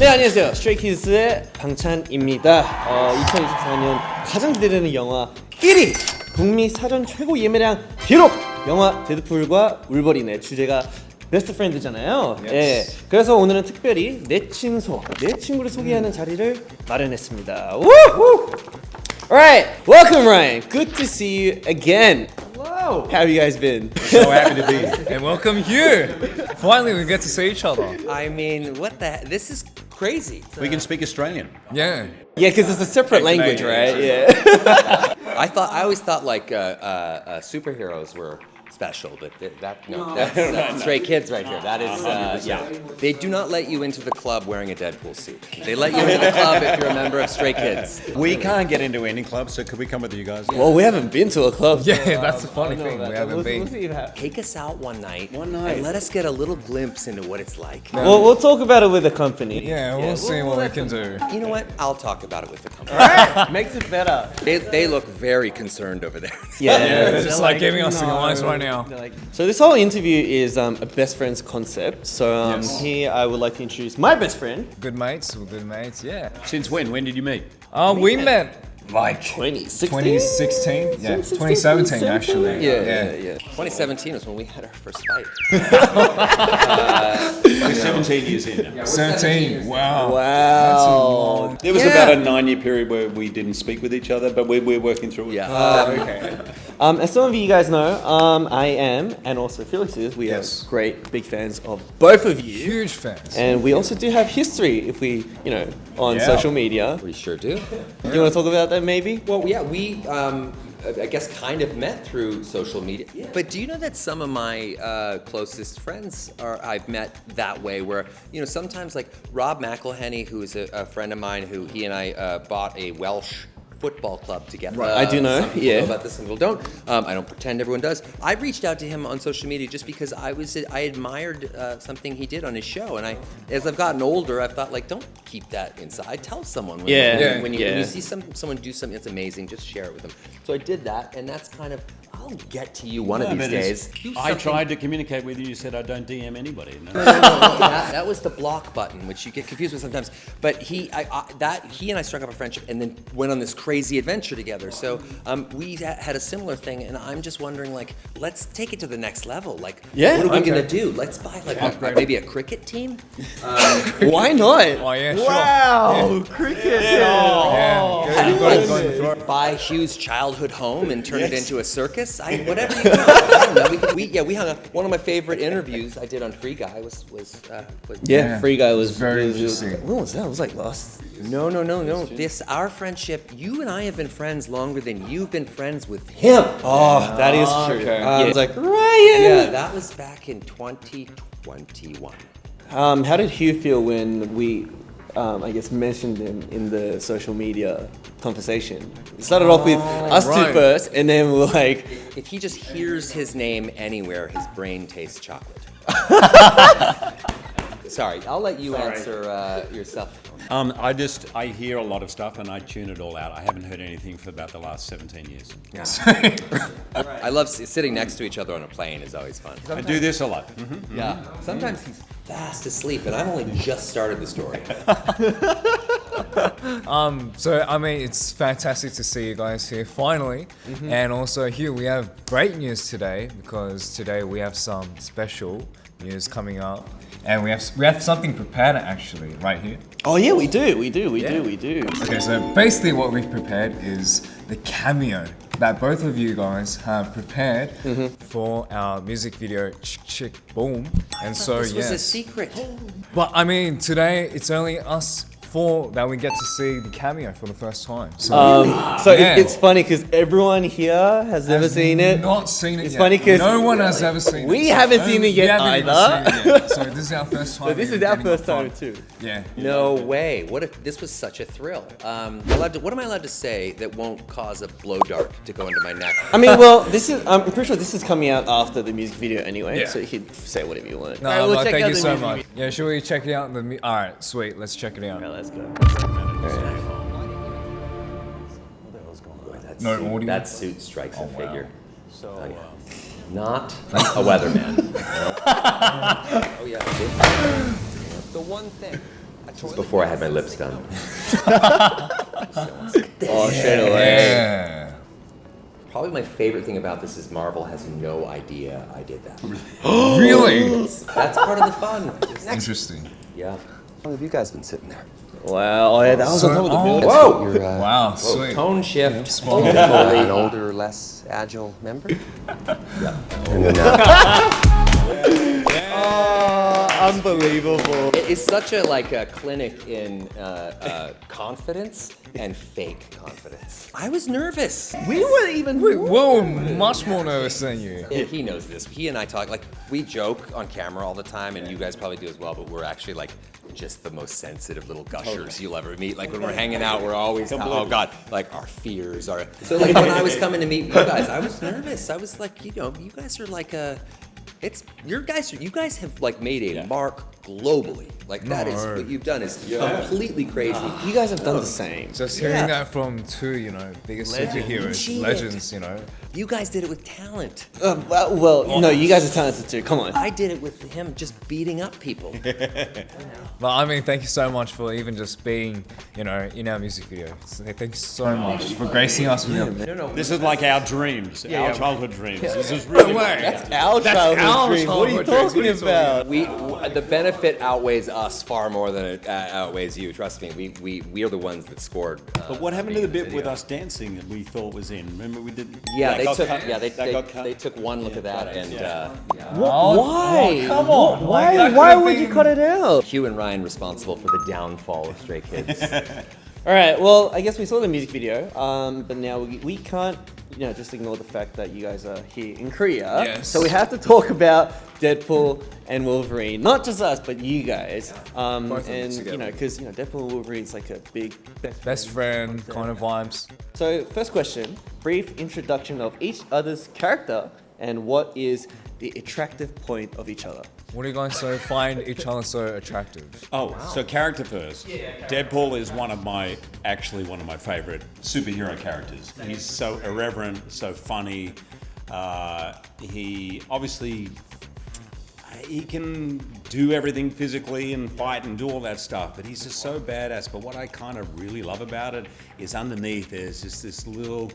네, 안녕하세요. 스트레이키즈의 방찬입니다. 2024년 가장 기대되는 영화 1위 북미 사전 최고 예매량 기록 영화 데드풀과 울버린의 주제가 베스트 프렌드잖아요. 예. 그래서 오늘은 특별히 내 친구를 소개하는 자리를 마련했습니다. 우후! Alright, welcome Ryan. Good to see you again. Hello. How have you guys been? So happy to be here. And welcome here. Finally, we get to see each other. I mean, what the heck? This is crazy. We can speak Australian. Yeah. Yeah, because it's a separate language, right? Yeah. I always thought like superheroes were special, but that's Stray Kids right here. That is, yeah. They do not let you into the club wearing a Deadpool suit. They let you into the club if you're a member of Stray Kids. We can't get into any club, so could we come with you guys? Well, we haven't been to a club. Yeah, that's the funny thing. We haven't We'll been. see if Take us out one night. One night. And let us get a little glimpse into what it's like. We'll talk about it with the company. Yeah, we'll see what we can do. You know what? I'll talk about it with the company. Makes it better. They look very concerned over there. Yeah, they're just like giving us the eyes right now. So this whole interview is a best friends concept. So Yes. here I would like to introduce my best friend. Good mates, we're good mates. Yeah. Since when? When did you meet? We met like 2016? 2016. Yeah, 2017 actually. Yeah. 2017 was when we had our first fight. We're 17 years in now. 17. Wow. Wow. There was Yeah. about a 9-year period where we didn't speak with each other, but we're working through it. Yeah. As some of you guys know, I am, and also Felix is, we Yes. are great big fans of both of you. Huge fans. And we also do have history if we, on Yeah. social media. We sure do. You want to talk about that maybe? Well, yeah, we, I guess, kind of met through social media. But do you know that some of my closest friends I've met that way? Where sometimes like Rob McElhenney, who is a friend of mine, who he and I bought a Welsh football club together. Right. I do know, Some people yeah. know about this, some people don't. I don't pretend everyone does. I reached out to him on social media just because I admired something he did on his show, and as I've gotten older, I've thought like, don't keep that inside. Tell someone when, Yeah. when Yeah. you see someone do something that's amazing, just share it with them. So I did that, and that's kind of, I'll get to you one of these days. Do I something- tried to communicate with you. You said I don't DM anybody. No. that was the block button, which you get confused with sometimes. But he and I struck up a friendship, and then went on this crazy adventure together. So we had a similar thing, and I'm just wondering, like, let's take it to the next level. Like, Yeah, what are we okay. gonna do? Let's buy like maybe a cricket team. Why not? Oh yeah, sure. Wow, cricket. Yeah. Good, you got it going through it. Buy Hugh's childhood home and turn it into a circus. Whatever you want. I don't know. We hung up. One of my favorite interviews I did on Free Guy was Yeah, Free Guy was Very was- interesting. When was that? It was like last. No. Our friendship, you and I have been friends longer than you've been friends with him. Oh, that is true. okay. Yeah, it's like Ryan. Yeah, that was back in 2021. How did Hugh feel when we, I guess, mentioned him in the social media conversation? It started off with us two right. first, and then we were like, If he just hears his name anywhere, his brain tastes chocolate. Sorry, I'll let you answer yourself. I hear a lot of stuff and I tune it all out. I haven't heard anything for about the last 17 years. I love sitting next to each other on a plane is always fun. I do this a lot. Yeah. Sometimes he's fast asleep, and I've only just started the story. So I mean, it's fantastic to see you guys here finally, and also here we have great news today because today we have some special news coming up, and we have something prepared actually right here. oh yeah, we do. Okay, so basically what we've prepared is the cameo that both of you guys have prepared for our music video Chick Chick Boom, and so This was a yes. secret. But I mean, today it's only us four that we get to see the cameo for the first time. So So Yeah. it's funny because everyone here has never seen it. Not seen it It's yet. funny 'cause no one has ever seen it. we haven't seen it yet We haven't even either. seen it yet. So this is our first time. So this is even our getting first the time fun. too. Yeah. No way. What if this was such a thrill? What am I allowed to say that won't cause a blow dart to go into my neck? I mean, well, I'm pretty sure this is coming out after the music video anyway, Yeah. so you can say whatever you want. No, Alright, we'll but check thank out you the so music much. video. Yeah, should we check it out? All right, sweet. Let's check it out. Alright, let's go. No audio. That suit strikes a figure. So, not a weatherman. Oh yeah. The one thing This was before I had my lips done. Oh, straight away. Yeah. Probably my favorite thing about this is Marvel has no idea I did that. Really? That's part of the fun. Interesting. Yeah. How long have you guys been sitting there? Wow. Oh, yeah, that was on top of the building. Whoa! Your, Wow, whoa, sweet. tone shift. Small. An older, less agile member. Yeah. And then, Unbelievable. it is such a a clinic in confidence and fake confidence. I was nervous. We were even. Whoa, much more nervous than you. Yeah, he knows this. He and I talk we joke on camera all the time, and you guys probably do as well. But we're actually just the most sensitive little gushers you'll ever meet. When we're hanging out, we're always oh god, our fears are. So when I was coming to meet you guys, I was nervous. I was you guys are you guys have made a mark globally. That is what you've done is completely crazy. You guys have done the same. Just hearing that from two, biggest superheroes, Shit. legends, You guys did it with talent. Well, no, you guys are talented too. Come on. I did it with him just beating up people. But thank you so much for even just being, in our music video. So, thank you so much for gracing us with your. This is like our dreams, our childhood dreams. This is really That's our childhood dream. What are you talking about? The benefit outweighs us far more than it outweighs you. Trust me, we are the ones that scored. But what happened to the bit with us dancing that we thought was in? Remember we did? Yeah, that got cut? That got cut? they took one look at that and Why? Come on. Why would you cut it out? Hugh and Ryan responsible for the downfall of Stray Kids. All right. Well, I guess we saw the music video, but now we can't, just ignore the fact that you guys are here in Korea. Yes. So we have to talk about Deadpool and Wolverine, not just us, but you guys. Both of them And together. because Deadpool and Wolverine's a big Best friend kind of vibes. So first question: brief introduction of each other's character and what is the attractive point of each other. What do you guys find each other so attractive? So character first. Deadpool is one of my favorite superhero characters. He's so irreverent, so funny. He obviously he can do everything physically and fight and do all that stuff, but he's just so badass. But what I kind of really love about it is underneath there's just this little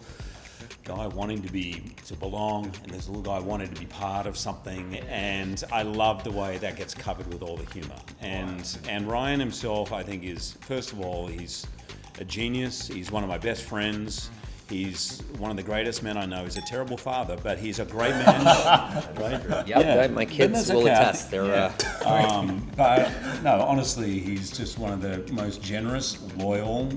guy wanting to belong, and this little guy wanting to be part of something, and I love the way that gets covered with all the humor. And Ryan himself, I think, is, first of all, he's a genius. He's one of my best friends. He's one of the greatest men I know. He's a terrible father, but he's a great man. Right? Yep, my kids will attest. They're but no, honestly, he's just one of the most generous, loyal,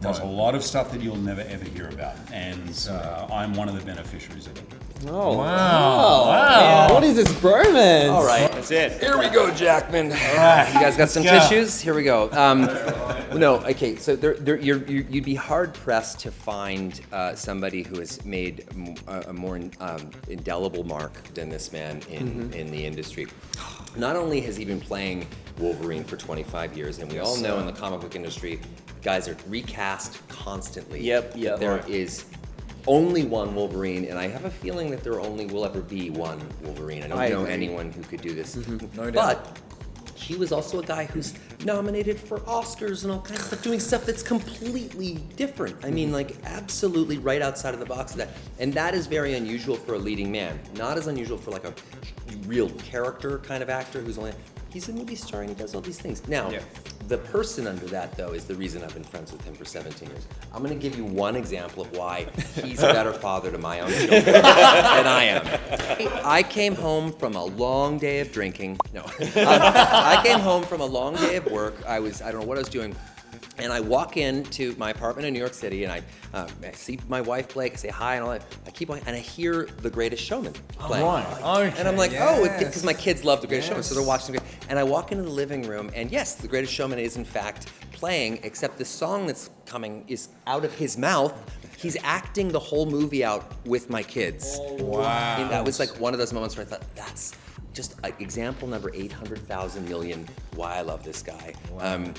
does a lot of stuff that you'll never ever hear about, and I'm one of the beneficiaries of it. Oh Wow. What is this bromance? all right. That's it. Here we go, Jackman. You guys got some tissues? Here we go. No, okay. So you'd be hard pressed to find somebody who has made a more indelible mark than this man in the industry. Not only has he been playing Wolverine for 25 years, and we all know in the comic book industry, guys are recast constantly. Yep. There is only one Wolverine, and I have a feeling that there only will ever be one Wolverine. I don't know agree. anyone who could do this. No doubt. But he was also a guy who's nominated for Oscars and all kinds of stuff, doing stuff that's completely different. I mean, absolutely right outside of the box of that. And that is very unusual for a leading man. Not as unusual for a real character kind of actor who's only... He's a movie star and he does all these things. Now, the person under that, though, is the reason I've been friends with him for 17 years. I'm going to give you one example of why he's a better father to my own children than I am. I came home from a long day of drinking. No. I came home from a long day of work. I don't know what I was doing. And I walk into my apartment in New York City, and I see my wife Blake. I say hi and all that. I keep walking, and I hear The Greatest Showman playing. Okay, And I'm like, yes. because my kids love The Greatest Showman, so they're watching. And I walk into the living room, and yes, The Greatest Showman is in fact playing. Except the song that's coming is out of his mouth. He's acting the whole movie out with my kids. Wow. And that was one of those moments where I thought, that's just example number 800,000 million why I love this guy.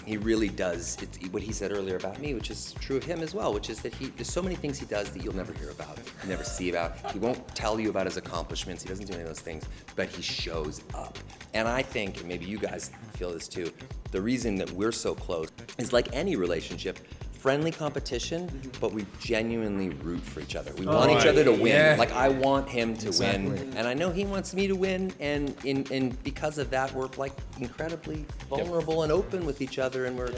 He really does what he said earlier about me, which is true of him as well, which is that there's so many things he does that you'll never hear about, you never see about. He won't tell you about his accomplishments. He doesn't do any of those things, but he shows up. And I think, and maybe you guys feel this too, the reason that we're so close is like any relationship, friendly competition, but we genuinely root for each other. We want each other to win. Yeah. Like I want him to win, and I know he wants me to win, and because of that, we're like incredibly vulnerable and open with each other, and we're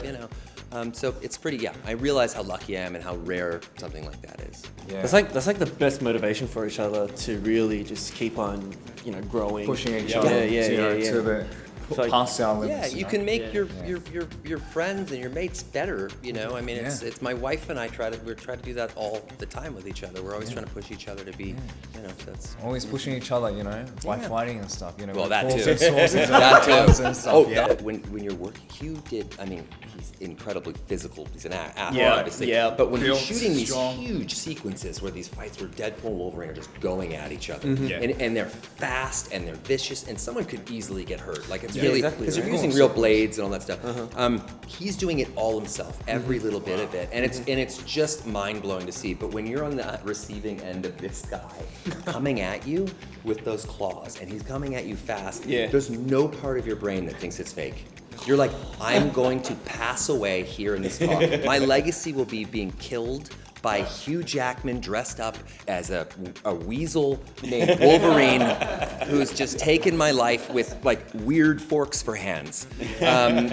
so it's pretty. Yeah, I realize how lucky I am and how rare something like that is. Yeah. That's like the best motivation for each other to really just keep on, growing, Pushing each Yeah, other yeah, to, yeah, yeah. to the So, past our Yeah, limits. you can make your friends and your mates better. I mean, it's my wife and I try to do that all the time with each other. We're always trying to push each other to be, that's. Always pushing each other, by Yeah. fighting and stuff. Well, with that all too. sorts of sources That too. and stuff. Oh, yeah. when you're working, Hugh did. I mean, he's incredibly physical. He's an athlete, Yeah, obviously. yeah. But when he's Built, shooting these strong. huge sequences where these fights where Deadpool and Wolverine are just going at each other, Yeah. and they're fast and they're vicious, and someone could easily get hurt. Like it's Yeah, really exactly, because right. you're using real blades and all that stuff. He's doing it all himself, every little bit of it, and it's just mind blowing to see. But when you're on the receiving end of this guy coming at you with those claws, and he's coming at you fast, Yeah. there's no part of your brain that thinks it's fake. You're like, I'm going to pass away here in this car. My legacy will be being killed by Hugh Jackman dressed up as a weasel named Wolverine who's just taken my life with like weird forks for hands.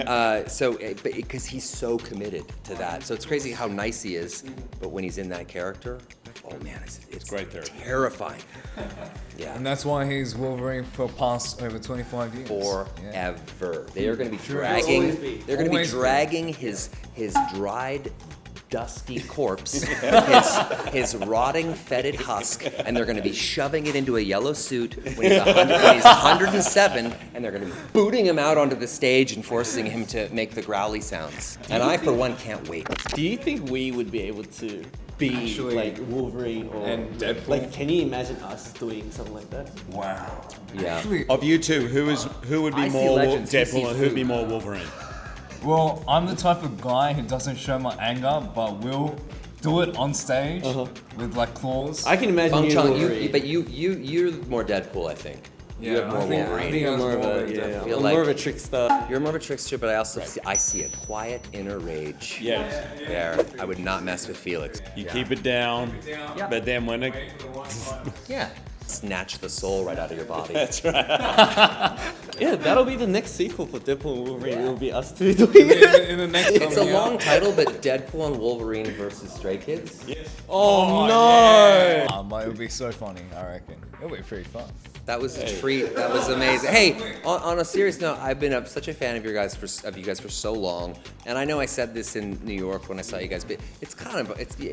Because he's so committed to that. So it's crazy how nice he is, but when he's in that character, oh man, it's great therapy. terrifying. Yeah. And that's why he's Wolverine for past over 25 years. Yeah. Forever. They are going to be Always dragging. be. They're going to be Always be. dragging his dried, dusty corpse, his rotting, fetid husk, and they're going to be shoving it into a yellow suit when he's 107, and they're going to be booting him out onto the stage and forcing him to make the growly sounds. And I, for one, can't wait. Do you think we would be able to be Actually- like Wolverine or And Deadpool? Like, can you imagine us doing something like that? Wow. Yeah. Actually, Of you two, who would be I see more legends, he Deadpool sees and who'd be food. more Wolverine? well, I'm the type of guy who doesn't show my anger, but will do it on stage with like claws. I can imagine Bung you Chung, Wolverine. but you're more Deadpool, I think. You have more I think- Wolverine. I think I was more of more a, of a yeah, Deadpool. I'm feel more like- of a trickster. You're more of a trickster, but I also see a quiet inner rage Yes. there. I would not mess with Felix. You keep it down, but then when it Yeah. Snatch the soul right out of your body. Yeah, that'll be the next sequel for Deadpool and Wolverine. It'll be us two doing it. in the next It's a coming out. long title, but Deadpool and Wolverine versus Stray Kids. Oh no! But it would be so funny, I reckon. It would be pretty fun. That was a treat. That was amazing. Hey, on a serious note, I've been such a fan of you guys for so long, and I know I said this in New York when I saw you guys, but it's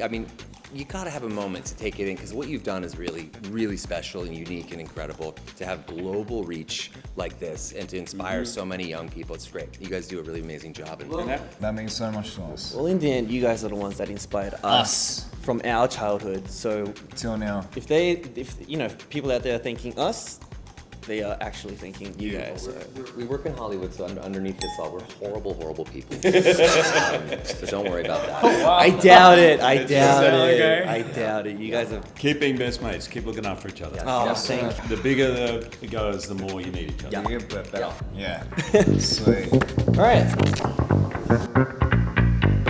I mean, you gotta have a moment to take it in because what you've done is really, really special and unique and incredible. To have global reach like this and to inspire so many young people, it's great. You guys do a really amazing job. And That means so much to us. Well, in the end, you guys are the ones that inspired us from our childhood. So Till now. if people out there are thinking us, they are actually thinking you guys. So. we work in Hollywood, so underneath this all, we're horrible, horrible people. So don't worry about that. I doubt it. I doubt it. Okay. I doubt it. You guys are. keep being best mates, keep looking after each other. Oh, Yes, thank you. The bigger it goes, the more you need each other. You get better. Yeah. Sweet. All right.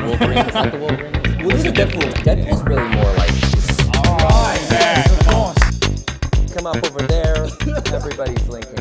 Wolverine, is that the Wolverine? Well, this is Deadpool. Deadpool's really more like, Alright, of course. come up over there, everybody's linking